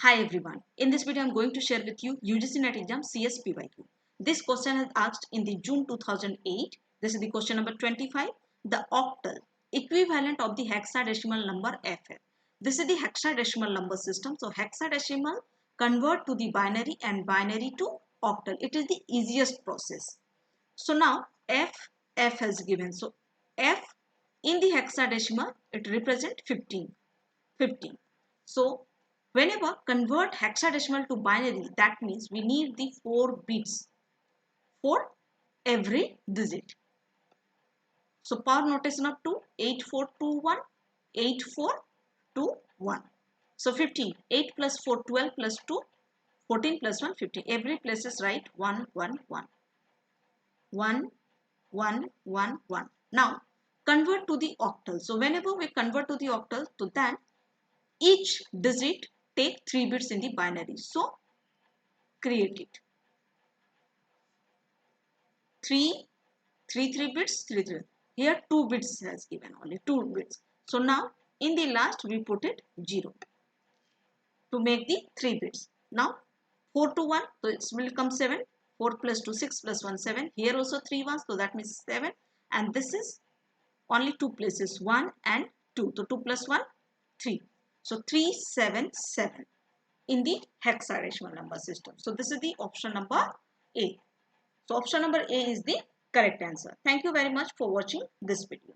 Hi everyone. In this video, I am going to share with you UGC NET exam CS PYQ. This question is asked in the June 2008. This is the question number 25. The octal equivalent of the hexadecimal number FF. This is the hexadecimal number system. So hexadecimal convert to the binary and binary to octal. It is the easiest process. So now F has given. So F in the hexadecimal it represents 15. 15. So whenever convert hexadecimal to binary, that means we need the 4 bits for every digit. So power notation of 2, 8421, 8421. So 15, 8 plus 4, 12 plus 2, 14 plus 1, 15. Every place is right, 1, 1, 1. 1, 1, 1, 1. Now convert to the octal. So whenever we convert to the octal, to then each digit take 3 bits in the binary. So create it. 3 bits, 3 3. Here 2 bits has given, only 2 bits. So now in the last we put it 0 to make the 3 bits. Now 4 to 1, so it will come 7. 4 plus 2, 6 plus 1, 7. Here also 3 ones, so that means 7. And this is only 2 places, 1 and 2. So 2 plus 1, 3. So 377 in the hexadecimal number system. So this is the option number A. So option number A is the correct answer. Thank you very much for watching this video.